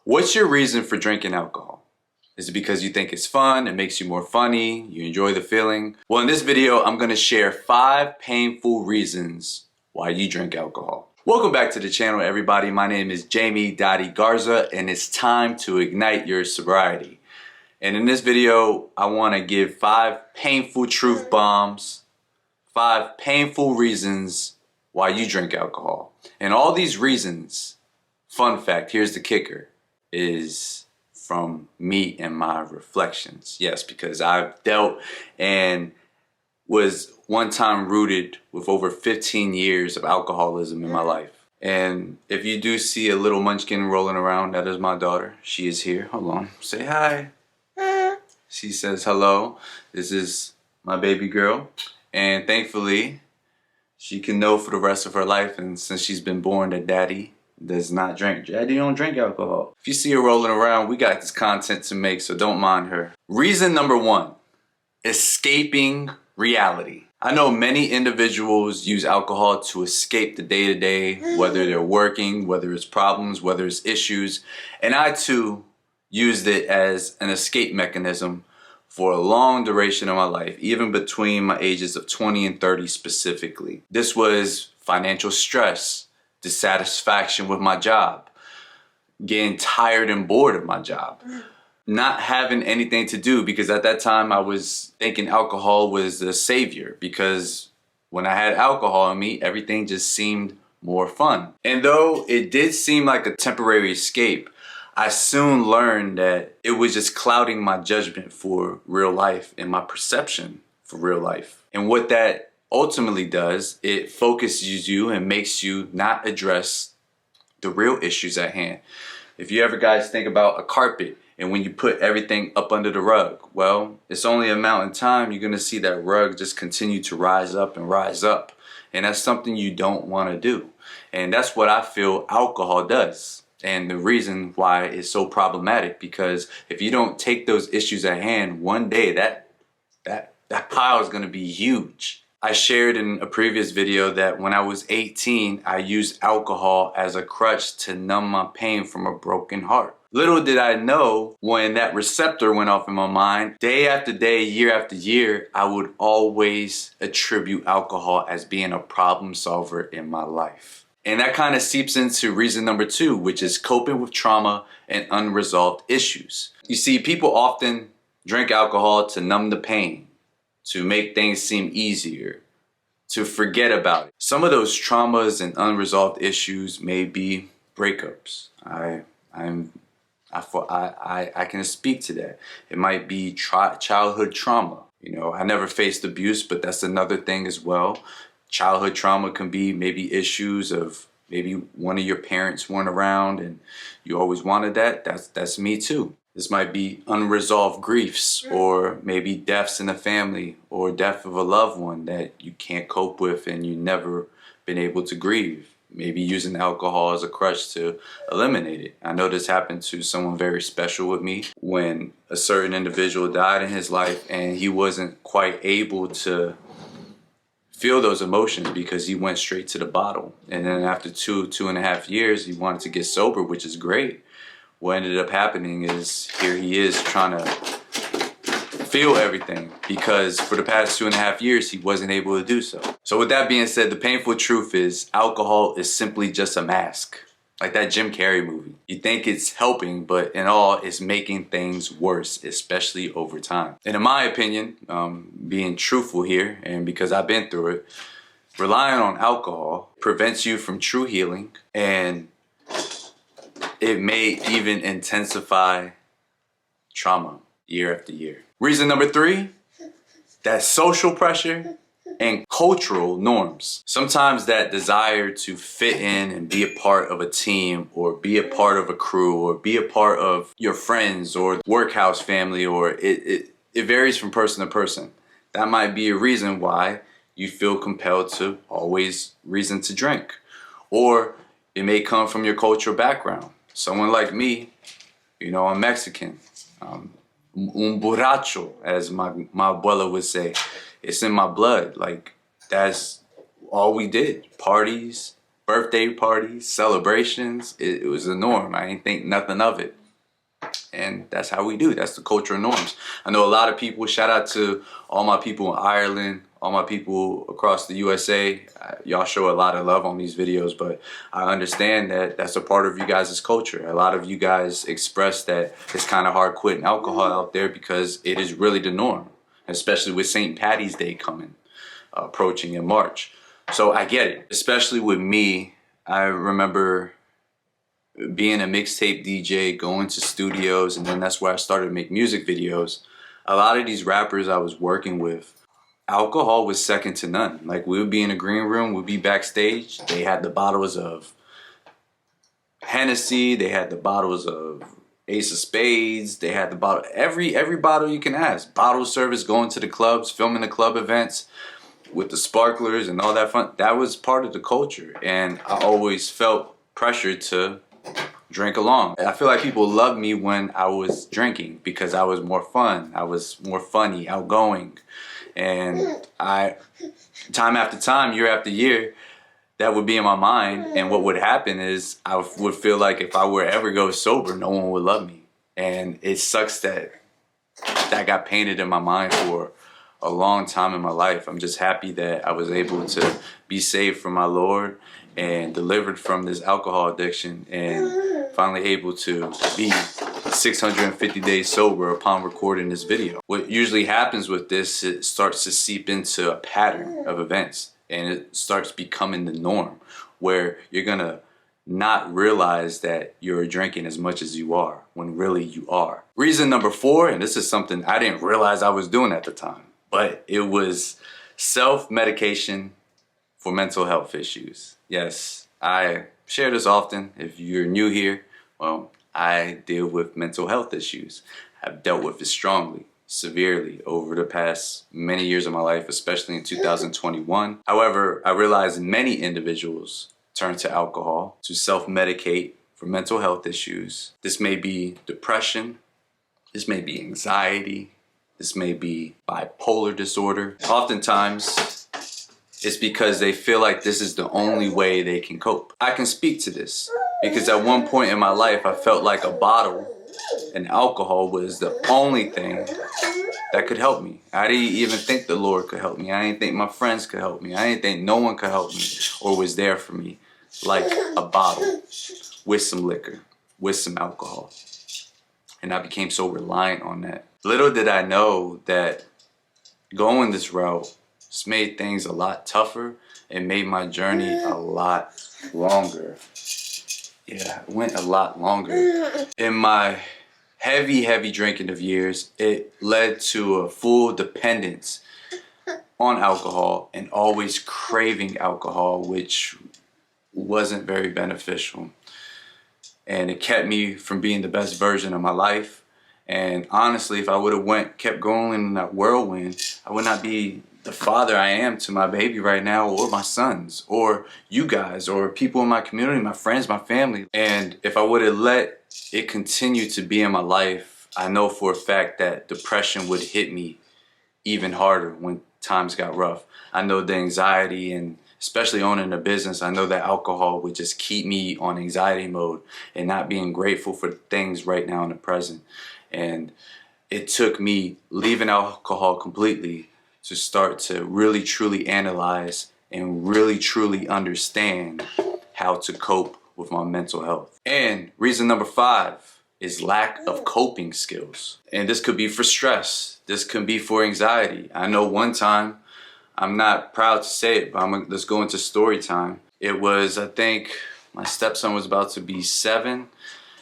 What's your reason for drinking alcohol? Is it because you think it's fun, it makes you more funny, you enjoy the feeling? Well, in this video, I'm gonna share 5 painful reasons why you drink alcohol. Welcome back to the channel, everybody. My name is Jamie Dottie Garza, and it's time to ignite your sobriety. And in this video, I wanna give 5 painful truth bombs, 5 painful reasons why you drink alcohol. And all these reasons, fun fact, here's the kicker, is from me and my reflections. Yes, because I've dealt and was one time rooted with over 15 years of alcoholism in my life. And if you do see a little munchkin rolling around, that is my daughter. She is here. Hold on. Say hi. She says hello. This is my baby girl. And thankfully, she can know for the rest of her life, and since she's been born, that daddy does not drink. Daddy don't drink alcohol. If you see her rolling around, we got this content to make, so don't mind her. Reason number 1, escaping reality. I know many individuals use alcohol to escape the day-to-day, whether they're working, whether it's problems, whether it's issues. And I too used it as an escape mechanism for a long duration of my life, even between my ages of 20 and 30 specifically. This was financial stress, dissatisfaction with my job, getting tired and bored of my job, not having anything to do, because at that time I was thinking alcohol was the savior, because when I had alcohol in me, everything just seemed more fun. And though it did seem like a temporary escape, I soon learned that it was just clouding my judgment for real life and my perception for real life. And what that ultimately does, it focuses you and makes you not address the real issues at hand. If you ever guys think about a carpet and when you put everything up under the rug, well, it's only a amount of time you're gonna see that rug just continue to rise up and rise up. And that's something you don't wanna do. And that's what I feel alcohol does. And the reason why it's so problematic, because if you don't take those issues at hand, one day that pile is gonna be huge. I shared in a previous video that when I was 18, I used alcohol as a crutch to numb my pain from a broken heart. Little did I know, when that receptor went off in my mind, day after day, year after year, I would always attribute alcohol as being a problem solver in my life. And that kind of seeps into reason number 2, which is coping with trauma and unresolved issues. You see, people often drink alcohol to numb the pain, to make things seem easier, to forget about it. Some of those traumas and unresolved issues may be breakups. I can speak to that. It might be childhood trauma. You know, I never faced abuse, but that's another thing as well. Childhood trauma can be maybe issues of maybe one of your parents weren't around and you always wanted that. That's me too. This might be unresolved griefs, or maybe deaths in the family, or death of a loved one that you can't cope with and you never been able to grieve. Maybe using alcohol as a crutch to eliminate it. I know this happened to someone very special with me when a certain individual died in his life and he wasn't quite able to feel those emotions because he went straight to the bottle. And then after 2.5 years, he wanted to get sober, which is great. What ended up happening is here he is trying to feel everything, because for the past 2.5 years, he wasn't able to do so. So with that being said, the painful truth is alcohol is simply just a mask. Like that Jim Carrey movie. You think it's helping, but in all, it's making things worse, especially over time. And in my opinion, being truthful here, and because I've been through it, relying on alcohol prevents you from true healing, and it may even intensify trauma year after year. Reason number 3, that social pressure and cultural norms. Sometimes that desire to fit in and be a part of a team, or be a part of a crew, or be a part of your friends or workhouse family, or it varies from person to person. That might be a reason why you feel compelled to always reason to drink. Or it may come from your cultural background. Someone like me, you know, I'm Mexican. Un borracho, as my abuela would say. It's in my blood. Like, that's all we did. Parties, birthday parties, celebrations. It was the norm. I didn't think nothing of it. And that's how we do. That's the cultural norms. I know a lot of people, shout out to all my people in Ireland, all my people across the USA. Y'all show a lot of love on these videos, but I understand that that's a part of you guys' culture. A lot of you guys express that it's kind of hard quitting alcohol out there because it is really the norm, especially with St. Patty's Day coming, approaching in March. So I get it, especially with me. I remember being a mixtape DJ, going to studios, and then that's where I started to make music videos. A lot of these rappers I was working with, alcohol was second to none. Like, we would be in a green room, we'd be backstage. They had the bottles of Hennessy, they had the bottles of Ace of Spades, they had the bottle, every bottle you can ask. Bottle service, going to the clubs, filming the club events with the sparklers and all that fun. That was part of the culture, and I always felt pressure to drink along. I feel like people loved me when I was drinking because I was more fun. I was more funny, outgoing. And time after time, year after year, that would be in my mind. And what would happen is I would feel like if I were ever go sober, no one would love me. And it sucks that that got painted in my mind for a long time in my life. I'm just happy that I was able to be saved from my Lord and delivered from this alcohol addiction, and finally able to be 650 days sober upon recording this video. What usually happens with this, it starts to seep into a pattern of events, and it starts becoming the norm, where you're gonna not realize that you're drinking as much as you are, when really you are. Reason number 4, and this is something I didn't realize I was doing at the time, but it was self-medication for mental health issues. Yes, I share this often. If you're new here, well, I deal with mental health issues. I've dealt with it strongly, severely over the past many years of my life, especially in 2021. However, I realize many individuals turn to alcohol to self-medicate for mental health issues. This may be depression, this may be anxiety, this may be bipolar disorder. Oftentimes, it's because they feel like this is the only way they can cope. I can speak to this because at one point in my life, I felt like a bottle and alcohol was the only thing that could help me. I didn't even think the Lord could help me. I didn't think my friends could help me. I didn't think no one could help me or was there for me like a bottle with some liquor, with some alcohol. And I became so reliant on that. Little did I know that going this route just made things a lot tougher and made my journey a lot longer. Yeah, it went a lot longer. In my heavy drinking of years, it led to a full dependence on alcohol and always craving alcohol, which wasn't very beneficial. And it kept me from being the best version of my life. And honestly, if I would have kept going in that whirlwind, I would not be the father I am to my baby right now, or my sons, or you guys, or people in my community, my friends, my family. And if I would have let it continue to be in my life, I know for a fact that depression would hit me even harder when times got rough. I know the anxiety, and especially owning a business, I know that alcohol would just keep me on anxiety mode and not being grateful for things right now in the present. And it took me leaving alcohol completely to start to really truly analyze and really truly understand how to cope with my mental health. And reason number 5 is lack of coping skills. And this could be for stress. This could be for anxiety. I know one time, I'm not proud to say it, but let's go into story time. It was, I think, my stepson was about to be 7.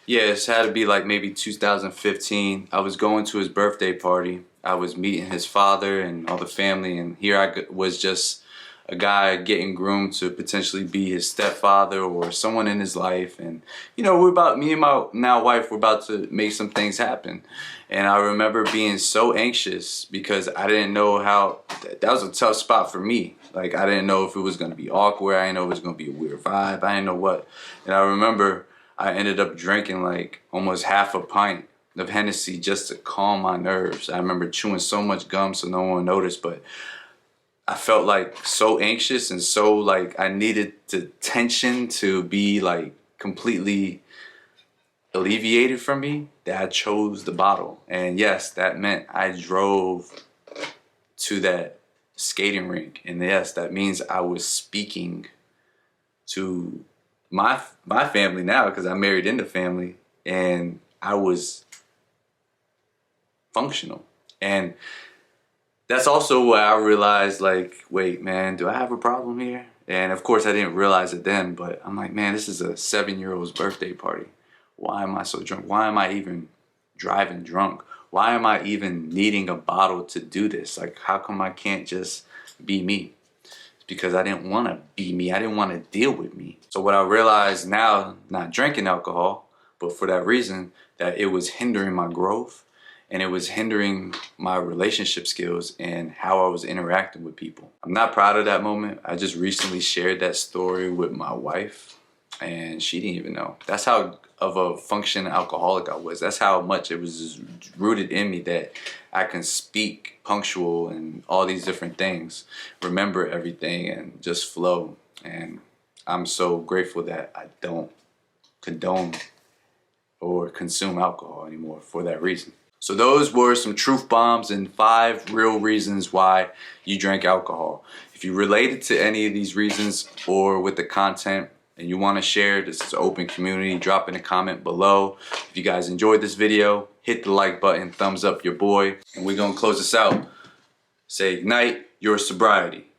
Yeah, it had to be like maybe 2015. I was going to his birthday party. I was meeting his father and all the family, and here I was just a guy getting groomed to potentially be his stepfather or someone in his life. And you know, me and my now wife, we're about to make some things happen. And I remember being so anxious because I didn't know how, that was a tough spot for me. Like, I didn't know if it was going to be awkward. I didn't know it was going to be a weird vibe. I didn't know what. And I remember I ended up drinking like almost half a pint of Hennessy just to calm my nerves. I remember chewing so much gum so no one would notice, but I felt like so anxious and so like I needed the tension to be like completely alleviated from me that I chose the bottle. And yes, that meant I drove to that skating rink. And yes, that means I was speaking to my family now because I married into family, and I was functional. And that's also where I realized, like, wait, man, do I have a problem here? And of course I didn't realize it then, but I'm like, man, this is a 7-year-old's birthday party. Why am I so drunk? Why am I even driving drunk? Why am I even needing a bottle to do this? Like, how come I can't just be me? It's because I didn't want to be me. I didn't want to deal with me. So what I realized now, not drinking alcohol, but for that reason, that it was hindering my growth and it was hindering my relationship skills and how I was interacting with people. I'm not proud of that moment. I just recently shared that story with my wife and she didn't even know. That's how of a functioning alcoholic I was. That's how much it was just rooted in me that I can speak punctual and all these different things, remember everything and just flow. And I'm so grateful that I don't condone or consume alcohol anymore for that reason. So those were some truth bombs and 5 real reasons why you drank alcohol. If you related to any of these reasons or with the content and you want to share, this is an open community, drop in a comment below. If you guys enjoyed this video, hit the like button, thumbs up your boy, and we're going to close this out. Say ignite your sobriety.